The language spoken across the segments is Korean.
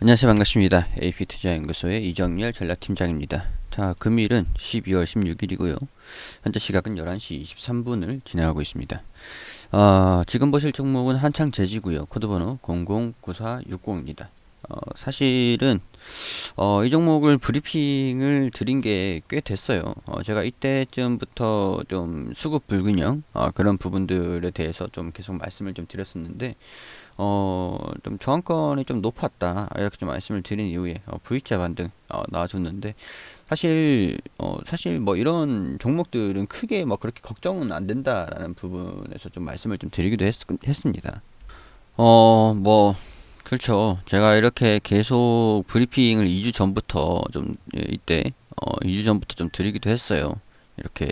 안녕하세요. 반갑습니다. AP투자연구소의 이정열 전략팀장입니다. 자, 금일은 12월 16일이고요. 현재 시각은 11시 23분을 진행하고 있습니다. 지금 보실 종목은 한창제지고요. 코드번호 009460입니다. 사실은 이 종목을 브리핑을 드린 게 꽤 됐어요. 제가 이때쯤부터 좀 수급 불균형 그런 부분들에 대해서 좀 계속 말씀을 좀 드렸었는데 좀 저항권이 좀 높았다 이렇게 좀 말씀을 드린 이후에 V자 반등 나와줬는데 사실 뭐 이런 종목들은 크게 뭐 그렇게 걱정은 안 된다라는 부분에서 좀 말씀을 좀 드리기도 했습니다. 뭐 그렇죠. 제가 이렇게 계속 브리핑을 2주 전부터 좀 이때 2주 전부터 좀 드리기도 했어요. 이렇게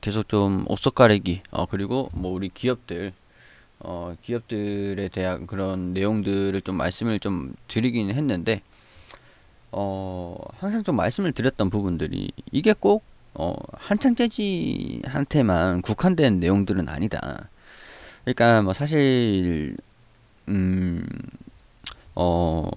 계속 좀 옥석 가리기 그리고 뭐 우리 기업들에 대한 그런 내용들을 좀 말씀을 좀 드리긴 했는데 항상 좀 말씀을 드렸던 부분들이 이게 꼭 한창재지한테만 국한된 내용들은 아니다. 그러니까 뭐 사실 음, 어,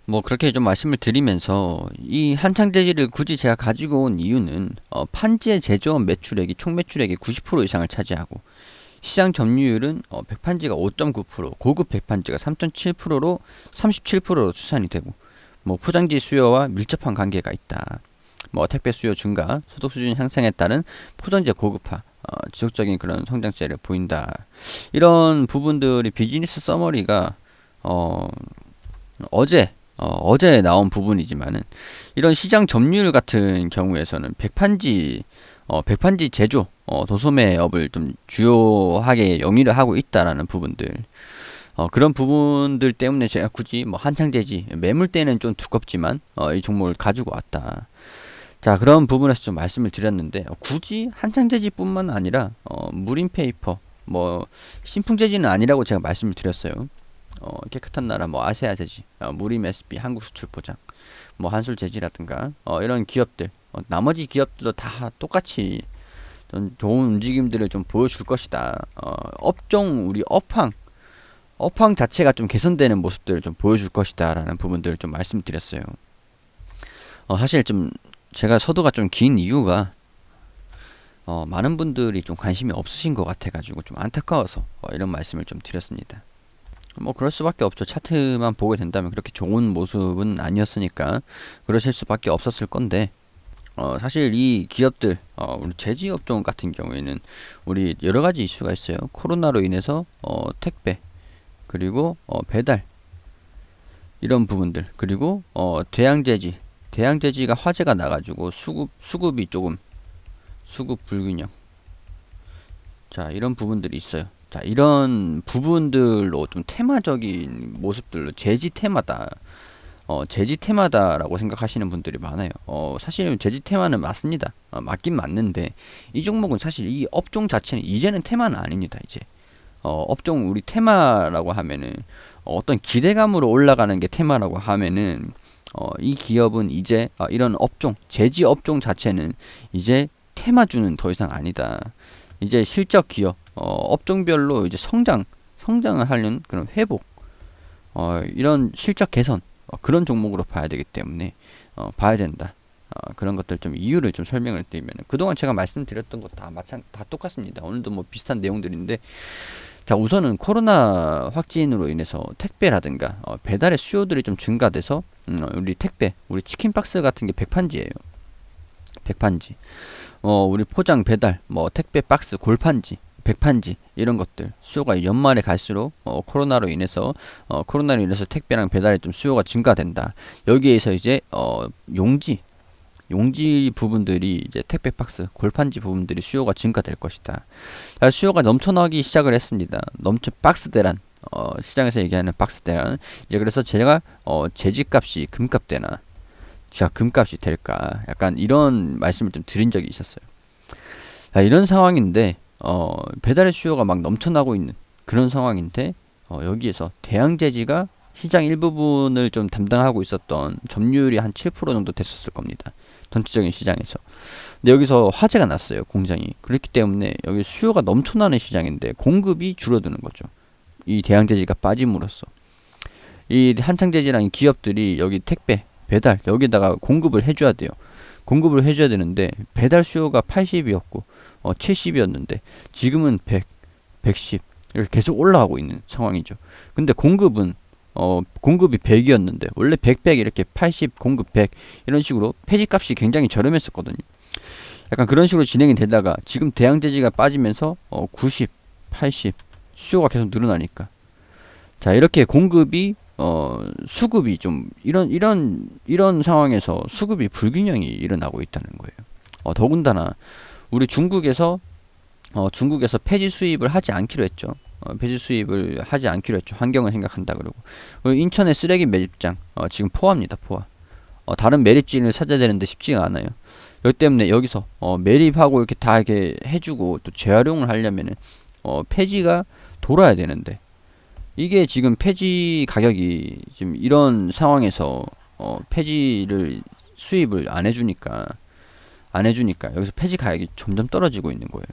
뭐 그렇게 좀 말씀을 드리면서 이 한창재지를 굳이 제가 가지고 온 이유는 판지의 제조업 매출액이 총 매출액의 90% 이상을 차지하고 시장 점유율은 백판지가 5.9%, 고급 백판지가 3.7%로 37%로 추산이 되고 뭐 포장지 수요와 밀접한 관계가 있다. 뭐 택배 수요 증가, 소득 수준 향상에 따른 포장재 고급화, 지속적인 그런 성장세를 보인다. 이런 부분들이 비즈니스 서머리가 어, 어제 나온 부분이지만은 이런 시장 점유율 같은 경우에서는 백판지 제조 도소매업을 좀 주요하게 영위를 하고 있다라는 부분들 그런 부분들 때문에 제가 굳이 뭐 한창재지 매물대는 좀 두껍지만 이 종목을 가지고 왔다. 자, 그런 부분에서 좀 말씀을 드렸는데 굳이 한창재지뿐만 아니라 무림페이퍼 뭐 신풍재지는 아니라고 제가 말씀을 드렸어요. 깨끗한 나라 뭐 아세아제지, 무림 SB 한국수출포장, 뭐 한술제지라든가 이런 기업들 나머지 기업들도 다 똑같이 좀 좋은 움직임들을 좀 보여줄 것이다. 업종 우리 업황 자체가 좀 개선되는 모습들을 좀 보여줄 것이다라는 부분들을 좀 말씀드렸어요. 사실 좀 제가 서두가 좀 긴 이유가 많은 분들이 좀 관심이 없으신 것 같아가지고 좀 안타까워서 이런 말씀을 좀 드렸습니다. 뭐 그럴 수밖에 없죠. 차트만 보게 된다면 그렇게 좋은 모습은 아니었으니까 그러실 수밖에 없었을 건데 사실 이 기업들 우리 제지업종 같은 경우에는 우리 여러 가지 이슈가 있어요. 코로나로 인해서 택배 그리고 배달 이런 부분들 그리고 대양제지가 화재가 나가지고 수급이 조금 수급 불균형 자 이런 부분들이 있어요. 자 이런 부분들로 좀 테마적인 모습들로 제지 테마다라고 생각하시는 분들이 많아요. 사실 제지 테마는 맞습니다. 맞긴 맞는데 이 종목은 사실 이 업종 자체는 이제는 테마는 아닙니다. 이제 업종 우리 테마라고 하면은 어떤 기대감으로 올라가는 게 테마라고 하면은 이 기업은 이제 이런 업종 제지 업종 자체는 이제 테마주는 더 이상 아니다. 이제 실적 기업 업종별로 이제 성장을 하려는 그런 회복 이런 실적 개선 그런 종목으로 봐야 되기 때문에 봐야 된다. 그런 것들 좀 이유를 좀 설명을 드리면 그동안 제가 말씀드렸던 것 다 똑같습니다. 오늘도 뭐 비슷한 내용들인데 자 우선은 코로나 확진으로 인해서 택배라든가 배달의 수요들이 좀 증가돼서 우리 치킨 박스 같은 게 백판지예요. 백판지. 우리 포장 배달 뭐 택배 박스 골판지 백판지 이런 것들 수요가 연말에 갈수록 코로나로 인해서 택배랑 배달에 좀 수요가 증가된다. 여기에서 이제 용지 부분들이 이제 택배 박스 골판지 부분들이 수요가 증가될 것이다. 수요가 넘쳐나기 시작을 했습니다. 박스 대란 시장에서 얘기하는 박스 대란 이제 그래서 제가 제지값이 금값 되나 자 금값이 될까 약간 이런 말씀을 좀 드린 적이 있었어요. 자, 이런 상황인데 배달의 수요가 막 넘쳐나고 있는 그런 상황인데 여기에서 대양제지가 시장 일부분을 좀 담당하고 있었던 점유율이 한 7% 정도 됐었을 겁니다. 전체적인 시장에서. 근데 여기서 화재가 났어요. 공장이. 그렇기 때문에 여기 수요가 넘쳐나는 시장인데 공급이 줄어드는 거죠. 이 대양제지가 빠짐으로써. 이 한창제지랑 기업들이 여기 택배, 배달 여기다가 공급을 해줘야 돼요. 공급을 해줘야 되는데 배달 수요가 80이었고 70이었는데 지금은 100, 110 이렇게 계속 올라가고 있는 상황이죠. 근데 공급이 100이었는데 원래 100, 100 이렇게 80 공급 100 이런 식으로 폐지값이 굉장히 저렴했었거든요. 약간 그런 식으로 진행이 되다가 지금 대양제지가 빠지면서 90, 80 수요가 계속 늘어나니까 자 이렇게 공급이 수급이 좀 이런 상황에서 수급이 불균형이 일어나고 있다는 거예요. 더군다나 우리 중국에서 폐지 수입을 하지 않기로 했죠. 폐지 수입을 하지 않기로 했죠. 환경을 생각한다 그러고. 그리고 인천의 쓰레기 매립장 지금 포화입니다. 포화. 다른 매립지를 찾아야 되는데 쉽지가 않아요. 여기 때문에 여기서 매립하고 이렇게 다 이렇게 해주고 또 재활용을 하려면은 폐지가 돌아야 되는데 이게 지금 폐지 가격이 지금 이런 상황에서 폐지를 수입을 안 해주니까 여기서 폐지 가격이 점점 떨어지고 있는 거예요.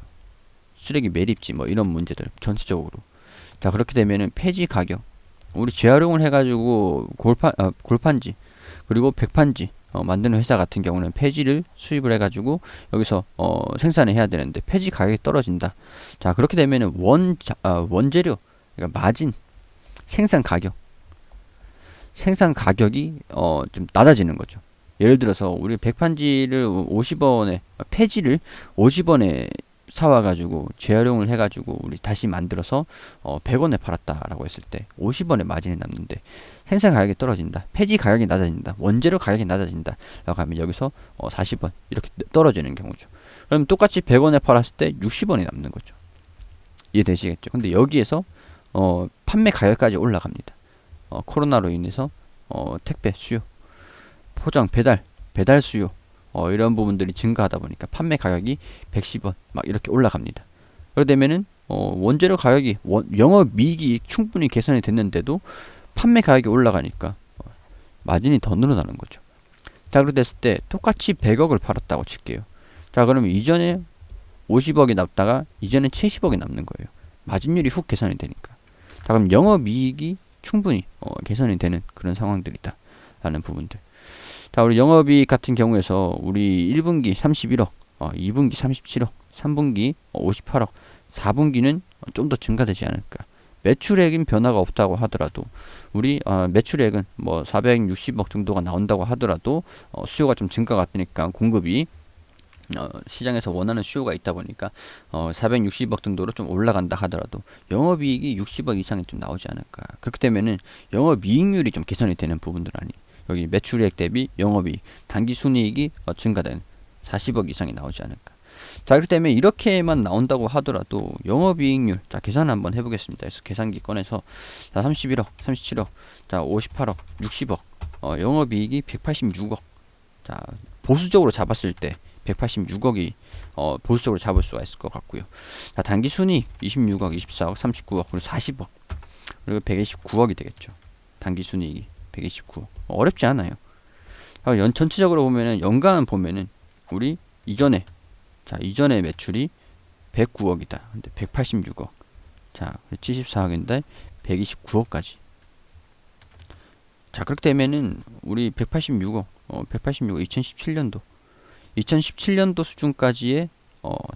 쓰레기 매립지 뭐 이런 문제들 전체적으로. 자 그렇게 되면은 폐지 가격 우리 재활용을 해가지고 골판지 그리고 백판지 만드는 회사 같은 경우는 폐지를 수입을 해가지고 여기서 생산을 해야 되는데 폐지 가격이 떨어진다. 자 그렇게 되면은 원재료 그러니까 마진 생산 가격이 좀 낮아지는 거죠. 예를 들어서 우리 백판지를 50원에 폐지를 50원에 사와가지고 재활용을 해가지고 우리 다시 만들어서 100원에 팔았다라고 했을 때 50원의 마진이 남는데 생산 가격이 떨어진다. 폐지 가격이 낮아진다. 원재료 가격이 낮아진다. 라고 하면 여기서 40원 이렇게 떨어지는 경우죠. 그럼 똑같이 100원에 팔았을 때 60원이 남는 거죠. 이해되시겠죠? 근데 여기에서 판매 가격까지 올라갑니다. 코로나로 인해서 택배 수요, 포장 배달 수요 이런 부분들이 증가하다 보니까 판매 가격이 110원 막 이렇게 올라갑니다. 그러게 되면은 원재료 가격이 영업이익이 충분히 개선이 됐는데도 판매 가격이 올라가니까 마진이 더 늘어나는 거죠. 자 그렇게 됐을 때 똑같이 100억을 팔았다고 칠게요. 자 그러면 이전에 50억이 남다가 이제는 70억이 남는 거예요. 마진율이 훅 개선이 되니까. 자 그럼 영업이익이 충분히 개선이 되는 그런 상황들이다 라는 부분들. 자 우리 영업이익 같은 경우에서 우리 1분기 31억 2분기 37억 3분기 58억 4분기는 좀 더 증가되지 않을까. 매출액인 변화가 없다고 하더라도 우리 매출액은 뭐 460억 정도가 나온다고 하더라도 수요가 좀 증가가 되니까 공급이 시장에서 원하는 수요가 있다 보니까 460억 정도로 좀 올라간다 하더라도 영업이익이 60억 이상이 좀 나오지 않을까. 그렇게 되면은 영업이익률이 좀 개선이 되는 부분들 아니 여기 매출액 대비 영업이익 단기순이익이 증가되는 40억 이상이 나오지 않을까. 자 그렇기 때문에 이렇게만 나온다고 하더라도 영업이익률 자 계산 한번 해보겠습니다. 그래서 계산기 꺼내서 자 31억 37억 자 58억 60억 영업이익이 186억 자 보수적으로 잡았을 때 186억이 보수적으로 잡을 수가 있을 것 같고요. 자 단기순이익 26억 24억 39억 그리고 40억 그리고 129억이 되겠죠. 단기순이익이 129억 어렵지 않아요. 전체적으로 보면은 연간 보면은 우리 이전에 매출이 109억이다. 근데 186억. 자, 74억인데 129억까지. 자, 그렇게 되면은 우리 186억 2017년도 수준까지의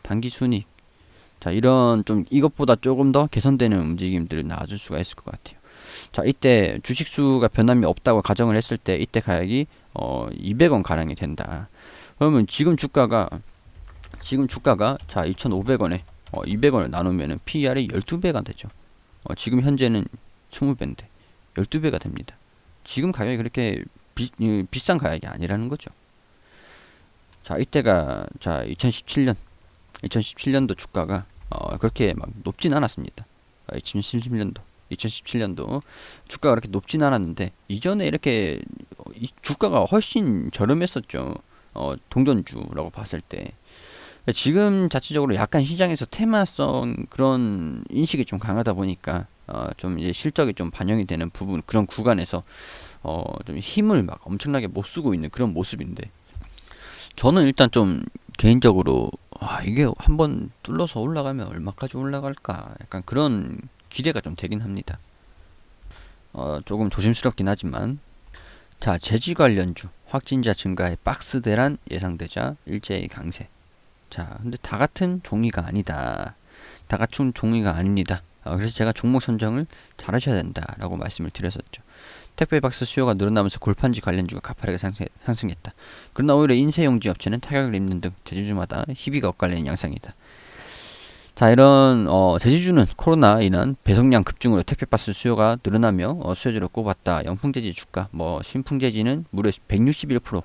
단기 순이익. 자, 이런 좀 이것보다 조금 더 개선되는 움직임들을 나와줄 수가 있을 것 같아요. 자, 이때 주식수가 변함이 없다고 가정을 했을 때 이때 가격이 200원 가량이 된다. 그러면 지금 주가가 자 2,500원에 200원을 나누면은 PER이 12배가 되죠. 지금 현재는 20배인데 12배가 됩니다. 지금 가격이 그렇게 비싼 가격이 아니라는 거죠. 자 이때가 자 2017년도 주가가 그렇게 막 높진 않았습니다. 2017년도 주가가 그렇게 높진 않았는데 이전에 이렇게 주가가 훨씬 저렴했었죠. 동전주라고 봤을 때. 지금 자체적으로 약간 시장에서 테마성 그런 인식이 좀 강하다 보니까 좀 이제 실적이 좀 반영이 되는 부분 그런 구간에서 좀 힘을 막 엄청나게 못 쓰고 있는 그런 모습인데 저는 일단 좀 개인적으로 이게 한번 뚫려서 올라가면 얼마까지 올라갈까 약간 그런 기대가 좀 되긴 합니다. 조금 조심스럽긴 하지만, 자, 제지 관련주 확진자 증가에 박스 대란 예상되자 일제히 강세. 자, 근데 다 같은 종이가 아니다. 다 같은 종이가 아닙니다. 그래서 제가 종목 선정을 잘 하셔야 된다라고 말씀을 드렸었죠. 택배 박스 수요가 늘어나면서 골판지 관련주가 가파르게 상승했다. 그러나 오히려 인쇄용지 업체는 타격을 입는 등 제주주마다 희비가 엇갈리는 양상이다. 자, 이런 제주주는 코로나 인한 배송량 급증으로 택배 박스 수요가 늘어나며 수요주로 꼽았다. 영풍재지 주가, 신풍재지는 무려 161%.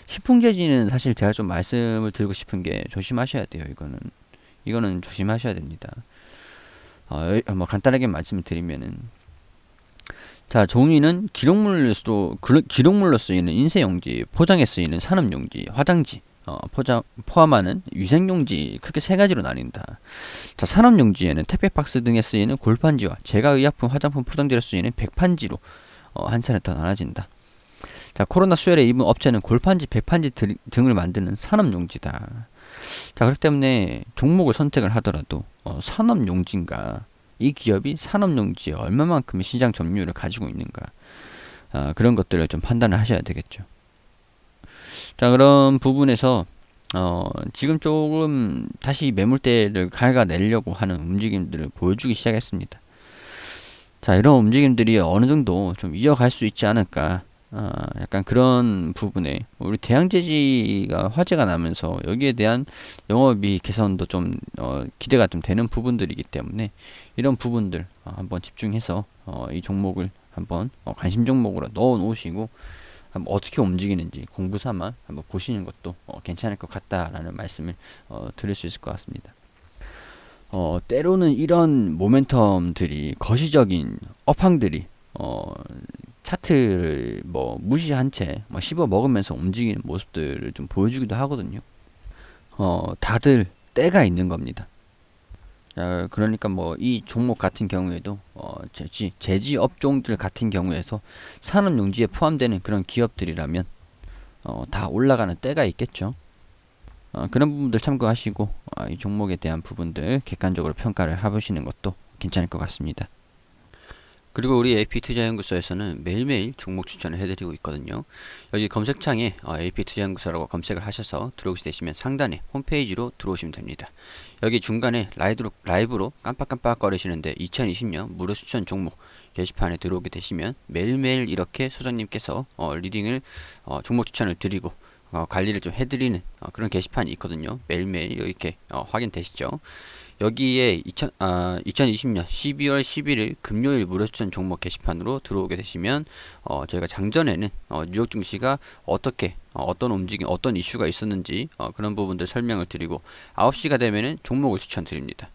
신풍재지는 사실 제가 좀 말씀을 드리고 싶은 게 조심하셔야 돼요. 이거는 조심하셔야 됩니다. 간단하게 말씀을 드리면은, 자, 종이는 기록물로 쓰이는 인쇄용지, 포장에 쓰이는 산업용지, 화장지, 포함하는 위생용지 크게 세 가지로 나뉜다. 자, 산업용지에는 택배 박스 등에 쓰이는 골판지와 제과의약품, 화장품 포장재로 쓰이는 백판지로 한 차례 더 나눠진다. 자, 코로나 수혈에 입은 업체는 골판지, 백판지 등을 만드는 산업용지다. 자, 그렇기 때문에 종목을 선택을 하더라도 산업용지인가, 이 기업이 산업용지에 얼마만큼의 시장 점유율을 가지고 있는가, 그런 것들을 좀 판단을 하셔야 되겠죠. 자, 그런 부분에서 지금 조금 다시 매물대를 갉아내려고 하는 움직임들을 보여주기 시작했습니다. 자, 이런 움직임들이 어느 정도 좀 이어갈 수 있지 않을까, 약간 그런 부분에 우리 대양제지가 화제가 나면서 여기에 대한 영업이익 개선도 좀 기대가 좀 되는 부분들이기 때문에 이런 부분들 한번 집중해서 이 종목을 한번 관심 종목으로 넣어 놓으시고 한번 어떻게 움직이는지 공부 삼아 한번 보시는 것도 괜찮을 것 같다라는 말씀을 드릴 수 있을 것 같습니다. 때로는 이런 모멘텀들이 거시적인 업황들이 차트를 무시한 채 씹어 먹으면서 움직이는 모습들을 좀 보여주기도 하거든요. 다들 때가 있는 겁니다. 자, 그러니까 이 종목 같은 경우에도 제지 업종들 같은 경우에서 산업용지에 포함되는 그런 기업들이라면 다 올라가는 때가 있겠죠. 그런 부분들 참고하시고 이 종목에 대한 부분들 객관적으로 평가를 해보시는 것도 괜찮을 것 같습니다. 그리고 우리 AP투자연구소에서는 매일매일 종목 추천을 해드리고 있거든요. 여기 검색창에 AP투자연구소라고 검색을 하셔서 들어오게 되시면 상단에 홈페이지로 들어오시면 됩니다. 여기 중간에 라이브로 깜빡깜빡 거리시는데 2020년 무료 추천 종목 게시판에 들어오게 되시면 매일매일 이렇게 소장님께서 리딩을 종목 추천을 드리고 관리를 좀 해드리는 그런 게시판이 있거든요. 매일매일 이렇게 확인되시죠. 여기에 2020년 12월 11일 금요일 무료 추천 종목 게시판으로 들어오게 되시면 저희가 장전에는 뉴욕 증시가 어떻게 어떤 움직임, 어떤 이슈가 있었는지 그런 부분들 설명을 드리고 9시가 되면은 종목을 추천드립니다.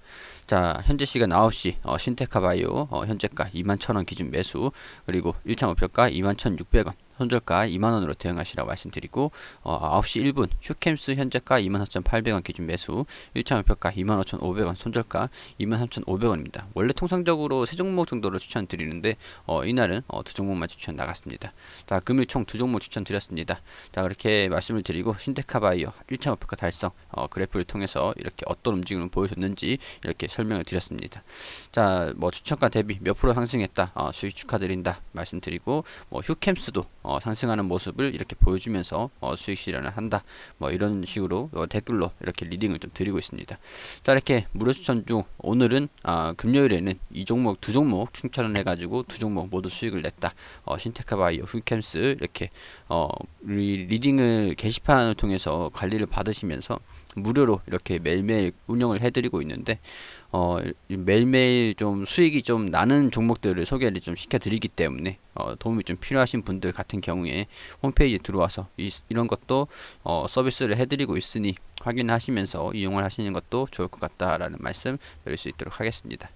자, 현재 시간 9시 신테카바이오 현재가 21,000원 기준 매수, 그리고 1차 목표가 21,600원, 손절가 2만원으로 대응하시라고 말씀드리고 9시 1분 휴캠스 현재가 24,800원 기준 매수, 1차 목표가 25,500원, 손절가 23,500원입니다. 원래 통상적으로 3종목 정도를 추천드리는데 이날은 2종목만 추천 나갔습니다. 자, 금일 총 2종목 추천드렸습니다. 자, 그렇게 말씀을 드리고 신테카바이오 1차 목표가 달성 그래프를 통해서 이렇게 어떤 움직임을 보여줬는지 이렇게 설명을 드렸습니다. 자, 추천가 대비 몇 프로 상승했다, 수익 축하드린다 말씀드리고, 휴캠스도 상승하는 모습을 이렇게 보여주면서 수익 실현을 한다, 이런 식으로 댓글로 이렇게 리딩을 좀 드리고 있습니다. 자, 이렇게 무료 추천 중 오늘은 금요일에는 이 종목 2종목 추천을 해가지고 2종목 모두 수익을 냈다. 신테카바이오, 휴캠스 이렇게 리딩을 게시판을 통해서 관리를 받으시면서 무료로 이렇게 매일매일 운영을 해드리고 있는데 매일매일 좀 수익이 좀 나는 종목들을 소개를 좀 시켜드리기 때문에 도움이 좀 필요하신 분들 같은 경우에 홈페이지에 들어와서 이런 것도 서비스를 해드리고 있으니 확인하시면서 이용을 하시는 것도 좋을 것 같다라는 말씀 드릴 수 있도록 하겠습니다.